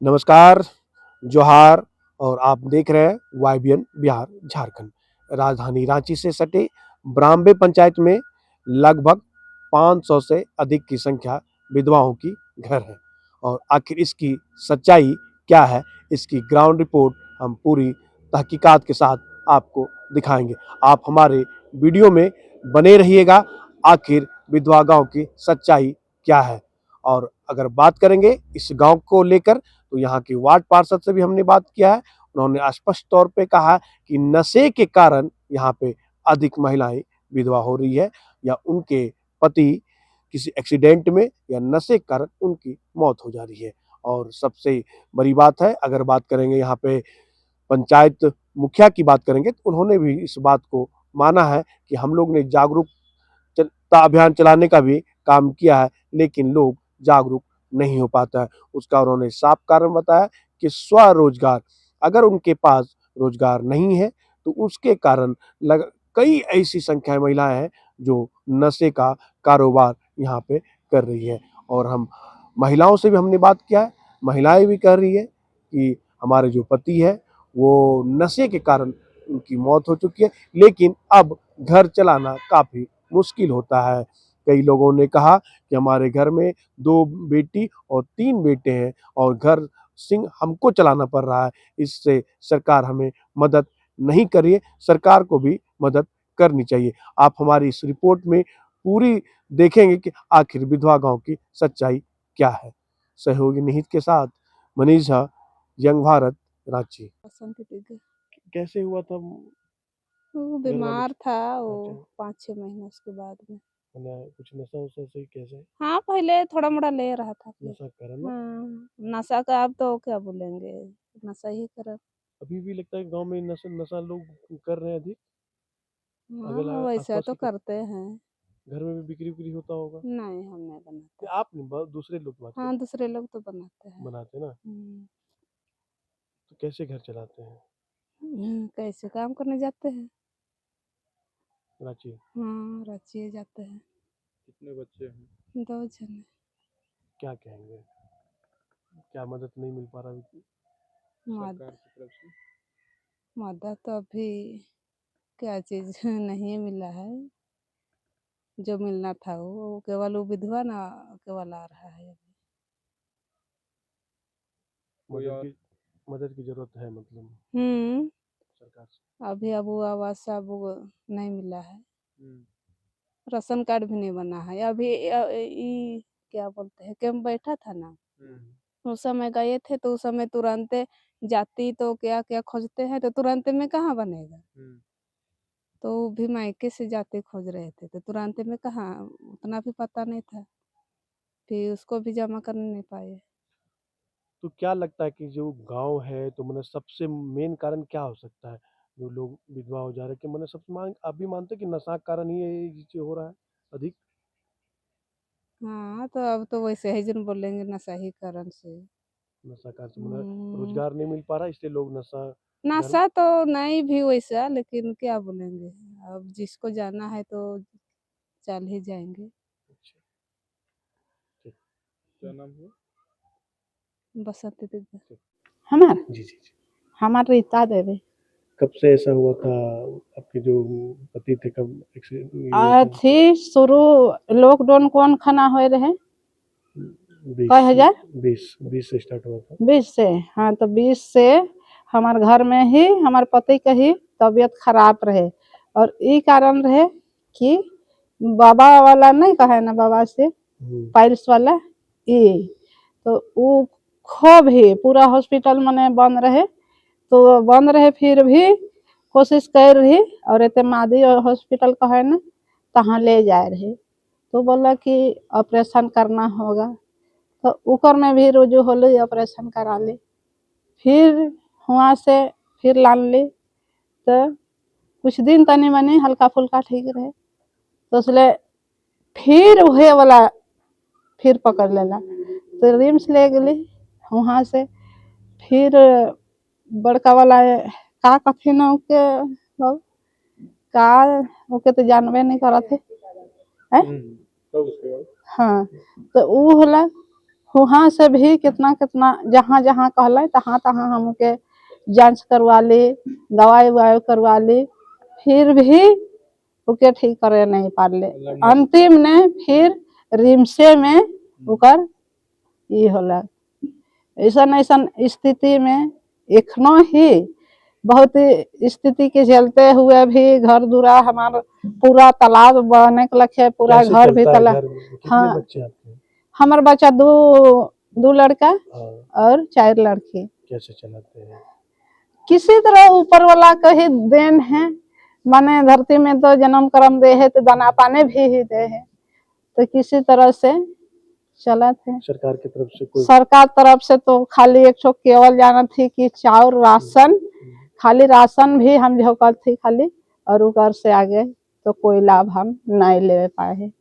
नमस्कार, जोहार और आप देख रहे हैं वाईबीएन बिहार झारखंड। राजधानी रांची से सटे ब्राह्मणे पंचायत में लगभग 500 से अधिक की संख्या विधवाओं की घर है और आखिर इसकी सच्चाई क्या है, इसकी ग्राउंड रिपोर्ट हम पूरी तहकीकात के साथ आपको दिखाएंगे। आप हमारे वीडियो में बने रहिएगा, आखिर विधवा गांव की सच्चाई क्या है। और अगर बात करेंगे इस गांव को लेकर तो यहाँ के वार्ड पार्षद से भी हमने बात किया है। उन्होंने स्पष्ट तौर पे कहा कि नशे के कारण यहाँ पे अधिक महिलाएं विधवा हो रही है या उनके पति किसी एक्सीडेंट में या नशे के कारण उनकी मौत हो जा रही है। और सबसे बड़ी बात है, अगर बात करेंगे यहाँ पे पंचायत मुखिया की बात करेंगे तो उन्होंने भी इस बात को माना है कि हम लोग ने जागरूकता अभियान चलाने का भी काम किया है, लेकिन लोग जागरूक नहीं हो पाता है। उसका उन्होंने साफ कारण बताया कि स्वरोजगार, अगर उनके पास रोजगार नहीं है तो उसके कारण कई ऐसी संख्या महिलाएं हैं जो नशे का कारोबार यहाँ पे कर रही है। और हम महिलाओं से भी हमने बात किया है, महिलाएं भी कह रही है कि हमारे जो पति है वो नशे के कारण उनकी मौत हो चुकी है, लेकिन अब घर चलाना काफी मुश्किल होता है। कई लोगों ने कहा कि हमारे घर में 2 बेटी और 3 बेटे हैं और घर सिंह हमको चलाना पड़ रहा है, इससे सरकार हमें मदद नहीं कर रही है, सरकार को भी मदद करनी चाहिए। आप हमारी इस रिपोर्ट में पूरी देखेंगे कि आखिर विधवा गांव की सच्चाई क्या है। सहयोगी निहित के साथ मनीष झा, यंग भारत, रांची। बसंत दीदी कैसे हुआ था? वो घर वाले बीमार था वो अच्छा, 5-6 महीने उसके बाद में। कुछ नशा वशा से कैसे हाँ, पहले थोड़ा-मोड़ा ले रहा था फिर। नशा कर ना? हाँ, नशा का अब तो क्या बोलेंगे, नशा ही कर। अभी भी लगता है गांव में नशा नशा लोग कर रहे हैं अधिक। अगर हाँ, वैसा आसपास तो की करते हैं। घर में भी बिक्री उक्री होता होगा। नहीं, हम नहीं बनाते। आप नहीं, दूसरे लोग बात हाँ, दूसरे लोग तो बनाते हैं। बनाते ना, हुँ। तो कैसे घर चलाते हैं? कैसे काम करने जाते हैं। रांची। हाँ, रांची जाते हैं। कितने बच्चे हैं? 2 जने। क्या कहेंगे, क्या मदद नहीं मिल पा रहा मद सरकार की तरफ से? मदद तो अभी क्या चीज़ नहीं मिला है। जो मिलना था वो केवल वो विधवा ना केवल आ रहा है अभी। मदद की जरूरत है मतलब हुँ। सरकार से। अभी अब वो आवास अब वो नहीं मिला है। हम्म, राशन कार्ड भी नहीं बना है। अभी ई क्या बोलते हैं कैंप बैठा था ना, उस समय गए थे तो उस समय तुरंते जाति तो क्या-क्या खोजते हैं तो तुरंत में कहाँ बनेगा। तो वो भी मायके से जाति खोज रहे थे तो तुरंत में कहाँ उतना भी पता नहीं था। फिर उसको भी जमा कर नहीं पाए। तो क्या लगता है कि जो गांव है तो मतलब सबसे मेन कारण क्या हो सकता है जो लोग विधवा हो जा रहे हैं? कि मैंने सबसे आप भी मानते हैं कि नशा के कारण ही ये चीज हो रहा है अधिक? हाँ, तो अब तो वैसे ही जन बोलेंगे नशा ही कारण से। नशा कार से मतलब हुँ। रोजगार नहीं मिल पा रहा इसलिए लोग नशा घर। नशा तो नहीं भी वैसा लेकिन क्या बोलेंगे, अब जिसको जाना है तो चल ही जाएँगे। अच्छा, ठीक। क्या नाम है? बसंत दीदी। ठीक। हमार जी जी जी। हमार रीता देवी। कब से ऐसा हुआ था? आपके जो पति थे कब ये हुआ था? अथी शुरू लॉकडाउन कौन खाना होए रहे बीस बीस से स्टार्ट हुआ था। 20 से। हाँ तो 20 से हमार घर में ही हमार पति का ही तबीयत खराब रहे और ई कारण रहे कि बाबा वाला नहीं कहे ना बाबा से पाइल्स वाला ई तो वो खो भी पूरा हॉस्पिटल मने बंद रहे तो बंद रहे फिर भी कोशिश कर रही और एते मादी हॉस्पिटल का है ना तहाँ ले जाए रही तो बोला कि ऑपरेशन करना होगा तो ऊपर में भी रुजू होली ऑपरेशन करा ली फिर वहाँ से फिर लान ली तो कुछ दिन तनी मनी हल्का फुल्का ठीक रहे तो इसलिए फिर वही वाला फिर पकड़ लेला तो रिम्स ले गली वहाँ से फिर बड़का वाला का कथी न के लोग का ओके तो जानबे नहीं करत है। तो उसके बाद हाँ तो वो होला वहाँ से भी कितना कितना जहाँ जहाँ कहले तहाँ तहाँ हमके जांच करवा ली, दवाई उवाई करवा ली, फिर भी उके ठीक करे नहीं पाले। अंतिम ने फिर रिम्से में उकर ई होला। ऐसन ऐसन स्थिति में एखनो ही बहुत स्थिति के झेलते हुए भी घर दूरा हमारा पूरा तालाब बने के लखे, पूरा कैसे घर भी चलता है तालाब। घर में? कितने हाँ, बच्चे आपके? हमारे बच्चा दो लड़का हाँ, और 4 लड़की। कैसे चलाते हैं? किसी तरह ऊपर वाला का ही देन है, माने धरती में तो जन्म कर्म दे है तो दाना पानी भी दे है, तो किसी तरह से चला थे। सरकार की तरफ से कोई? सरकार तरफ से तो खाली एक ठो केवल जाना थी कि चाउर राशन, खाली राशन भी हम झोंकल थी खाली, और ऊपर से आगे तो कोई लाभ हम नहीं ले पाए हैं।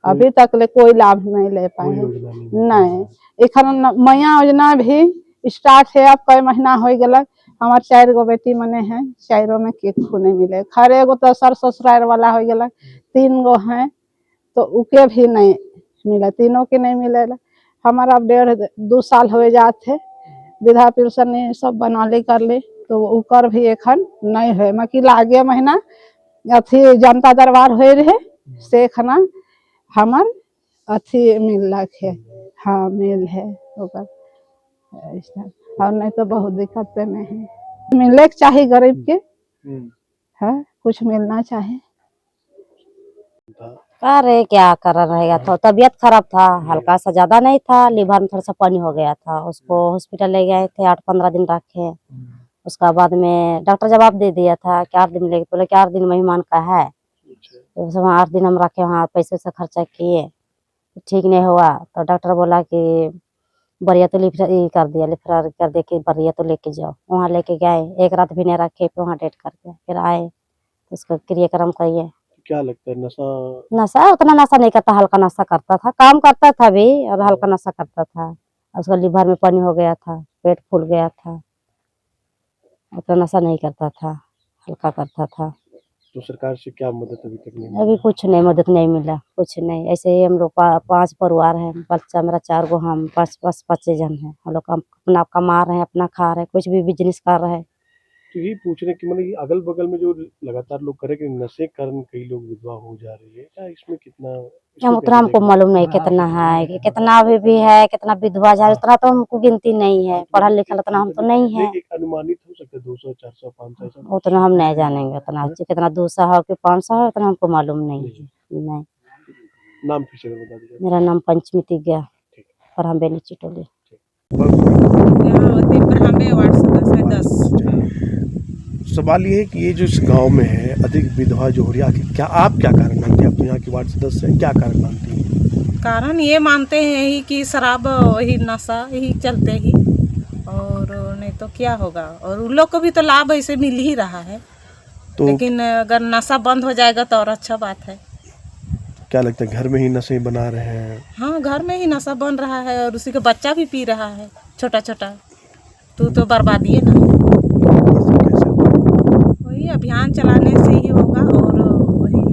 अभी तक ले कोई लाभ नहीं ले पाए कोई हैं। योजना नहीं? नहीं, एखन मैया योजना भी स्टार्ट है, अब कई महीना हो गया। हमार 4 गो बेटी मने हैं, 4 में केकू नहीं मिले। खैर एगो तो सर ससुराल वाला हो गया, 3 गो हैं तो उके भी नहीं मिला, तीनों के नहीं मिले। हमारा अब 1.5-2 साल हो जाते, वृद्धा पेंशन ये सब बना ली कर ली, तो उकर भी एखन नहीं है। मकीला आगे महीना अथी जनता दरबार हो रहे से खना हमार अथी मिल है। हाँ मिल है ओकर ऐसा। और नहीं तो बहुत दिक्कत में है। मिले के चाहिए गरीब के, है कुछ मिलना चाहिए। अरे क्या कर रहेगा, तो तबीयत खराब था, हल्का सा, ज्यादा नहीं था, लीवर में थोड़ा सा पानी हो गया था। उसको हॉस्पिटल ले गए थे, 8-15 दिन रखे। उसका बाद में डॉक्टर जवाब दे दिया था कि 8 दिन लेके, बोले कि 8 दिन मेहमान का है। तो उस 8 दिन हम रखे वहाँ, पैसे से खर्चा किए, ठीक नहीं हुआ तो डॉक्टर बोला कि बरिया तो कर दिया, लिफर कर दे कि बरिया तो लेके जाओ। वहाँ लेके गए, 1 रात भी नहीं रखे, फिर वहाँ डेट करके फिर आए, तो उसका क्रियाक्रम करिए। क्या लगता है नशा? नशा उतना नशा नहीं करता, हल्का नशा करता था, काम करता था भी और हल्का नशा करता था। उसका लीवर में पानी हो गया था, पेट फूल गया था, उतना नशा नहीं करता था, हल्का करता था। तो सरकार से क्या मदद अभी तक नहीं अभी कुछ नहीं, मदद नहीं मिला, कुछ नहीं। ऐसे ही हम लोग 5 परिवार हैं, बच्चा मेरा 4 गो, हम 5 जन हैं। हम लोग अपना कमा रहे हैं, अपना खा रहे हैं, कुछ भी बिजनेस कर रहे हैं। तो यही पूछने की मतलब अगल बगल में जो लगातार लोग करे कि नशे के कारण कई लोग विधवा हो जा रही है, क्या इसमें कितना? हम उतना हमको मालूम नहीं कितना है, कि कितना अभी भी है, कितना विधवा जा, उतना तो हमको गिनती नहीं है, पढ़ा लिखा उतना हम तो नहीं है। एक अनुमानित हो सकता है 200, 400, 500 ऐसा? उतना हम नहीं जानेंगे, उतना कितना 200 हो कि 500 हो, उतना हमको मालूम नहीं है। नहीं। नाम फिर से बता दीजिए। मेरा नाम पंचमी तिग्गा, परहम्बे नीची टोली। सवाल ये है कि ये जो इस गांव में है अधिक विधवा जो हो रही है, क्या आप क्या कारण मानते हैं? आप तो यहाँ के वार्ड सदस्य हैं, क्या कारण मानते हैं? कारण ये मानते हैं ही कि शराब वही नशा यही चलते ही, और नहीं तो क्या होगा। और उन लोग को भी तो लाभ ऐसे मिल ही रहा है, तो लेकिन अगर नशा बंद हो जाएगा तो और अच्छा बात है। क्या लगता है घर में ही नशे बना रहे हैं? हाँ, घर में ही नशा बन रहा है और उसी का बच्चा भी पी रहा है छोटा छोटा, तो बर्बादी है ना। वही अभियान चलाने से ही होगा, और वही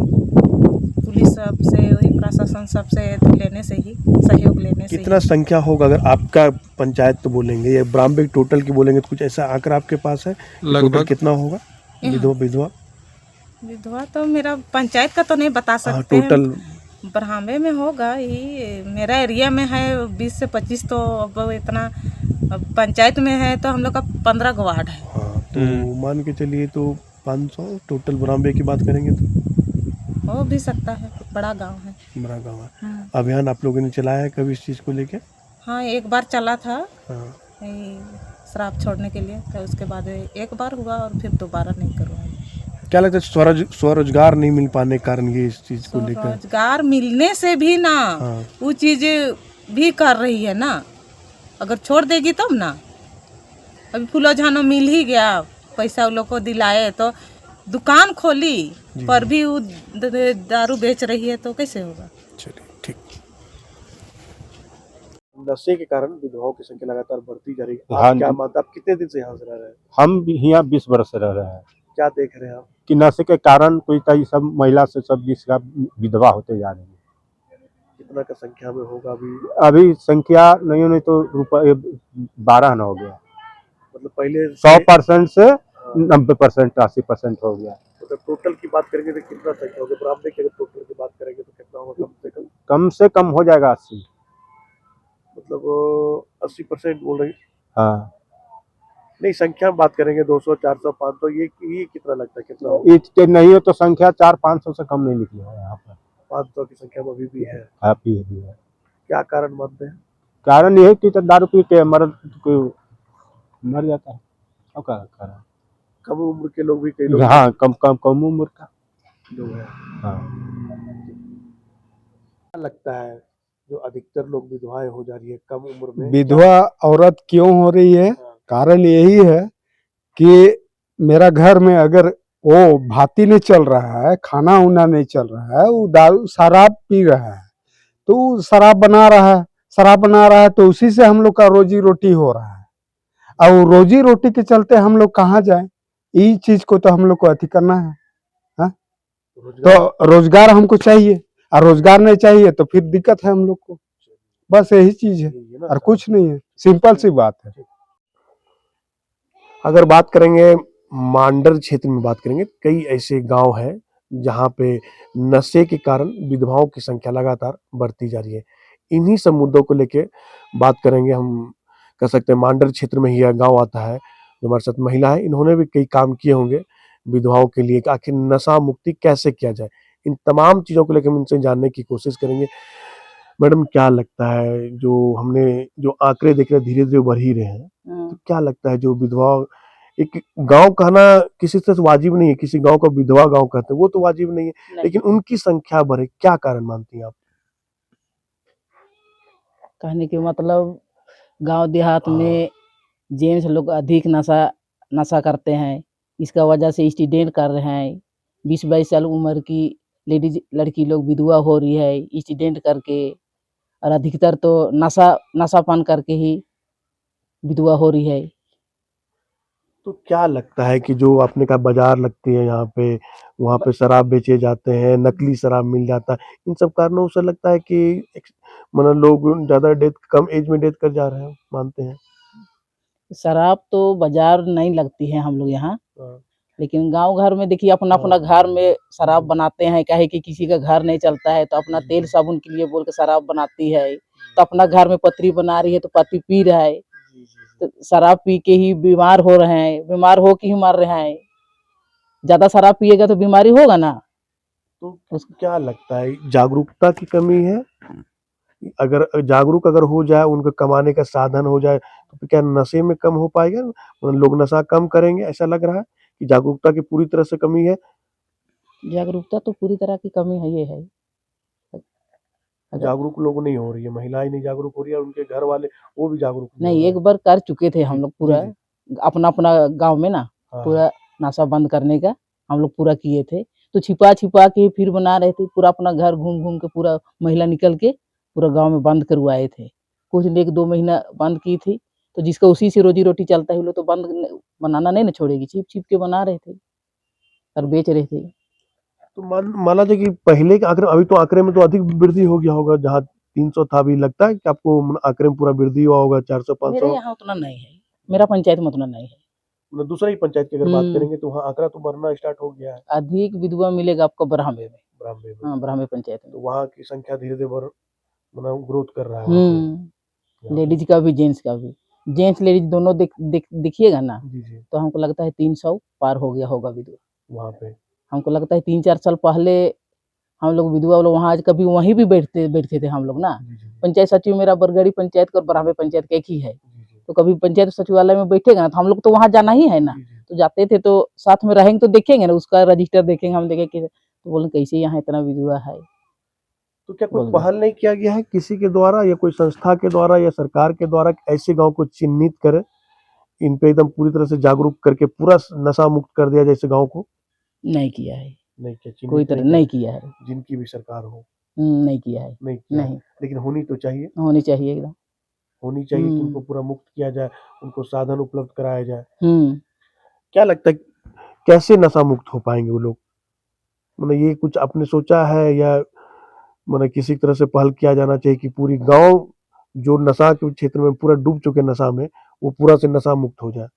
पुलिस सबसे, वही प्रशासन सबसे लेने से ही, सहयोग लेने से। कितना संख्या होगा अगर आपका पंचायत तो बोलेंगे, या ब्राह्मण टोटल की बोलेंगे, तो कुछ ऐसा आंकड़ा आपके पास है लगभग कितना होगा विधवा? विधवा तो मेरा पंचायत का तो नहीं बता सकते टोटल ब्राह्मण में होगा ही। मेरा एरिया में है 20 से 25, तो अब इतना पंचायत में है तो हम लोग का 15 गो वार्ड है। हाँ, तो मान के चलिए तो 500 टोटल ब्राह्मण की बात करेंगे तो हो भी सकता है, बड़ा गांव है। बड़ा गाँव है। अभियान आप लोगों ने चलाया है कभी इस चीज़ को लेके? हाँ, एक बार चला था हाँ। शराब छोड़ने के लिए, तो उसके बाद एक बार हुआ और फिर दोबारा नहीं करवाया। क्या लगता है स्वरोजगार नहीं मिल पाने के कारण ये इस चीज़ को लेकर? रोजगार मिलने से भी ना, वो चीज़ भी कर रही है ना, अगर छोड़ देगी तब ना। अभी फूलो झानो मिल ही गया, पैसा उन लोग को दिलाए तो दुकान खोली, पर भी वो दारू बेच रही है, तो कैसे होगा? चलिए ठीक। नशे के कारण विधवाओं की संख्या लगातार बढ़ती जा रही है। हाँ, क्या मानते, आप कितने दिन से यहाँ से रह रहे हैं? हम यहाँ 20 वर्ष से रह रहे हैं। क्या देख रहे हैं आप? कि नशे के कारण कोई कई सब महिला से सब जिसका विधवा होते जा रही है। कितना का संख्या में होगा अभी? अभी संख्या नहीं तो रुपये 12 ना हो गया, मतलब पहले 100% से 90% 80% हो गया। मतलब टोटल की बात करेंगे तो कितना संख्या होगा ब्राह्मण की? अगर टोटल की बात करेंगे तो कितना होगा कम से कम? कम से कम हो जाएगा 80। मतलब 80% बोल रही? हाँ, नहीं, संख्या में बात करेंगे 200 400 500, ये कितना लगता है कितना होगा? इसके नहीं हो तो संख्या 400-500 से कम नहीं निकली है यहाँ पर। 500 की संख्या में अभी भी है। काफी है। क्या कारण मानते हैं? कारण यही कि दारू पी के मर जाता है और क्या कारण? कम उम्र के लोग भी कई लोग हाँ, कम उम्र का लोग हैं। हाँ। क्या लगता है जो अधिकतर लोग विधवाएं हो जा रही है कम उम्र में? विधवा औरत क्यों हो रही है? हाँ, कारण यही है कि मेरा घर में अगर वो भाती नहीं चल रहा है, खाना उना नहीं चल रहा है, वो दारू शराब पी रहा है, तो वो शराब बना रहा है तो उसी से हम लोग का रोजी रोटी हो रहा है। और रोजी रोटी के चलते हम लोग कहाँ जाए? इस चीज को तो हम लोग को अति करना है। हाँ? रोजगार तो रोजगार हमको चाहिए, और रोजगार नहीं चाहिए तो फिर दिक्कत है हम लोग को। बस यही चीज है यही है ना। और कुछ नहीं है, सिंपल सी बात है। अगर बात करेंगे मांडर क्षेत्र में बात करेंगे, कई ऐसे गांव हैं जहां पे नशे के कारण विधवाओं की संख्या लगातार बढ़ती जा रही है। इन्हीं सब मुद्दों को लेके बात करेंगे। हम कह सकते हैं मांडर क्षेत्र में ही यह गांव आता है। जो हमारे साथ महिला है, इन्होंने भी कई काम किए होंगे विधवाओं के लिए कि आखिर नशा मुक्ति कैसे किया जाए। इन तमाम चीज़ों को लेकर हम इनसे जानने की कोशिश करेंगे। मैडम, क्या लगता है जो हमने जो आंकड़े देख रहे हैं धीरे-धीरे बढ़ ही रहे हैं, तो क्या लगता है जो विधवा एक गाँव कहना किसी तरह से वाजिब नहीं है, किसी गाँव को विधवा गाँव कहते हैं, वो तो वाजिब नहीं है, लेकिन उनकी संख्या बढ़े, क्या कारण मानती हैं आप? कहने के मतलब गांव देहात हाँ। में जेंट्स लोग अधिक नशा करते हैं। इसका वजह से एक्सीडेंट कर रहे हैं। 20-22 साल उम्र की लेडीज लड़की लोग विधवा हो रही है एक्सीडेंट करके, और अधिकतर तो नशापान करके ही विधवा हो रही है। तो क्या लगता है कि जो आपने कहा बाजार लगती है यहाँ पे, वहाँ पे शराब बेचे जाते हैं, नकली शराब मिल जाता है, इन सब कारणों से लगता है कि मतलब लोग ज़्यादा डेथ कम एज में डेथ कर जा रहे हैं, मानते हैं? शराब तो बाजार नहीं लगती है हम लोग यहाँ, हाँ। लेकिन गांव घर में देखिए अपना अपना घर में शराब बनाते हैं। काहे कि किसी का घर नहीं चलता है तो अपना तेल साबुन के लिए बोल के शराब बनाती है, तो अपना घर में पत्री बना रही है तो पति पी रहा है, तो शराब पी के ही बीमार हो रहे हैं, बीमार हो के ही मर रहे हैं। ज्यादा शराब पिएगा तो बीमारी होगा ना। तो क्या लगता है जागरूकता की कमी है? अगर जागरूक अगर हो जाए, उनका कमाने का साधन हो जाए, तो क्या नशे में कम हो पाएगा? लोग नशा कम करेंगे, ऐसा लग रहा है कि जागरूकता की पूरी तरह से कमी है? जागरूकता तो पूरी तरह की कमी है, ये है। जागरूक लोग नहीं हो रही है, महिलाएं नहीं जागरूक हो रही है, और उनके घर वाले वो भी जागरूक नहीं हो नहीं, रहे एक हैं। बार कर चुके थे हम जी, लोग पूरा जी, जी। अपना अपना गांव में ना, हाँ, पूरा नशा बंद करने का हम लोग पूरा किए थे। तो छिपा छिपा के फिर बना रहे थे, पूरा अपना घर घूम घूम के पूरा महिला निकल के पूरा गांव में बंद करवाए थे। कुछ 1-2 महीना बंद की थी, तो जिसका उसी से रोजी रोटी चलता है वो लोग तो बनाना नहीं ना छोड़ेगी, छिप छिप के बना रहे थे और बेच रहे थे। तो माना जाए कि पहले के आंकड़े, अभी तो आंकड़े में तो अधिक वृद्धि हो गया होगा। जहाँ 300 था, अभी लगता है कि आपको आंकड़े में पूरा वृद्धि हुआ होगा 400 मेरे 500? यहाँ उतना नहीं है, मेरा पंचायत में उतना नहीं है। मतलब दूसरा ही पंचायत की अगर बात हम्म। करेंगे तो वहाँ आंकड़ा तो बढ़ना स्टार्ट हो गया है अधिक विधवा मिलेगा आपको ब्राह्मणे में। ब्राह्मण में। हाँ, ब्राह्मणे पंचायत में। तो वहाँ की संख्या धीरे धीरे मतलब ग्रोथ कर रहा है वहाँ पे। यहाँ पे। लेडीज का भी जेंट्स का भी, जेंट्स लेडीज दोनों देखिएगा ना, जी जी। तो हमको लगता है 300 पार हो गया होगा विधवा। वहाँ पे हमको लगता है 3-4 साल पहले हम लोग विधवा लोग वहाँ कभी वहीं भी बैठते थे हम लोग ना। जी जी पंचायत सचिव मेरा बरगढ़ी पंचायत का और ब्राह्मणे पंचायत का एक ही है, जी जी तो कभी पंचायत सचिवालय में बैठेगा ना तो हम लोग तो वहाँ जाना ही है ना, जी जी। तो जाते थे तो साथ में रहेंगे तो देखेंगे ना, उसका रजिस्टर देखेंगे, हम देखेंगे तो बोले कैसे यहाँ इतना विधवा है। तो क्या कोई बोल रहे पहल नहीं किया गया है किसी के द्वारा या कोई संस्था के द्वारा या सरकार के द्वारा कि ऐसे गांव को चिन्हित करे, इन पे एकदम पूरी तरह से जागरूक करके पूरा नशा मुक्त कर दिया जाए इस गांव को? नहीं किया है, नहीं किया, कोई चिन्हित तरह नहीं नहीं किया, किया है। जिनकी भी सरकार हो नहीं किया है। नहीं किया है। नहीं लेकिन होनी तो चाहिए, होनी चाहिए एकदम। होनी चाहिए कि उनको पूरा मुक्त किया जाए, उनको साधन उपलब्ध कराया जाए। क्या लगता है कैसे नशा मुक्त हो पाएंगे वो लोग? मतलब ये कुछ आपने सोचा है या माने किसी तरह से पहल किया जाना चाहिए कि पूरी गांव जो नशा के क्षेत्र में पूरा डूब चुके नशा में, वो पूरा से नशा मुक्त हो जाए।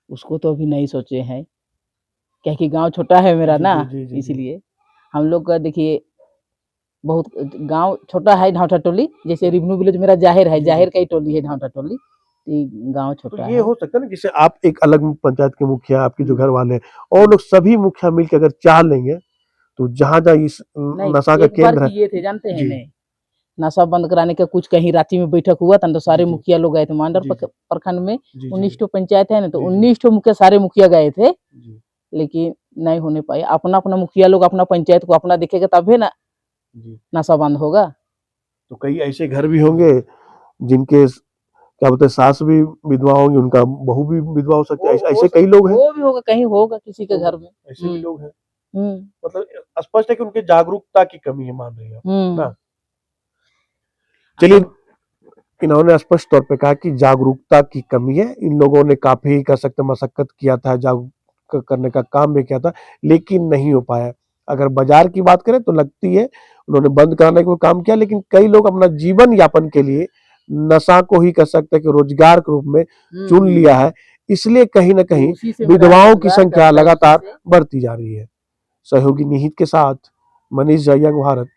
उसको तो अभी नहीं सोचे हैं, क्या कि गांव छोटा है मेरा जी, ना, जी, जी, जी, जी। इसलिए हम लोग का देखिए बहुत गांव छोटा है ढांवटा टोली, जैसे रिवन्यू विलेज मेरा जाहिर है, जी, जाहिर जी। का ही टोली है ढांवटा टोली, तो ये गांव तो छोटा ये है। हो सकता है ना, जैसे आप एक अलग पंचायत के मुखिया, आपके जो हम्म। घर वाले हैं, और लोग सभी मुखिया मिलकर अगर चाह लेंगे तो जहां जहां इस नहीं, नशा का एक बार केंद्र है। किए थे जानते हैं जी। नहीं, नशा बंद कराने का कुछ कहीं रांची में बैठक हुआ था ना, तो सारे जी, जी। मुखिया लोग गए थे मांडर जी, जी। प्रखंड में, जी, जी। 19 पंचायत है ना, तो जी, जी। 19 मुखिया सारे मुखिया गए थे, जी, लेकिन नहीं होने पाए। अपना अपना मुखिया लोग अपना पंचायत को अपना देखेगा तभी ना जी। नशा बंद होगा। तो कई ऐसे घर भी होंगे जिनके क्या बोलते हैं, सास भी विधवा होंगी, उनका बहू भी विधवा हो सकती है, ऐसे कई लोग हैं। वो भी होगा, कहीं होगा किसी के घर में। ऐसे भी लोग हैं। हम्म मतलब स्पष्ट है कि उनके जागरूकता की कमी है, मान रही है हम्म ना। चलिए, इन्होंने स्पष्ट तौर पे कहा कि जागरूकता की कमी है। इन लोगों ने काफी कर सकते मशक्कत किया था, जागरूक करने का काम भी किया था, लेकिन नहीं हो पाया। अगर बाजार की बात करें तो लगती है उन्होंने बंद कराने का काम किया, लेकिन कई लोग अपना जीवन यापन के लिए नशा को ही कह सकते हैं कि रोजगार के रूप में चुन लिया है। इसलिए कहीं ना कहीं उसी से मेरा विधवाओं की रोजगार संख्या चलता है, लगातार उसी से। बढ़ती जा रही है। सहयोगी निहित के साथ मनीष जैयंग, भारत,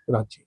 रांची।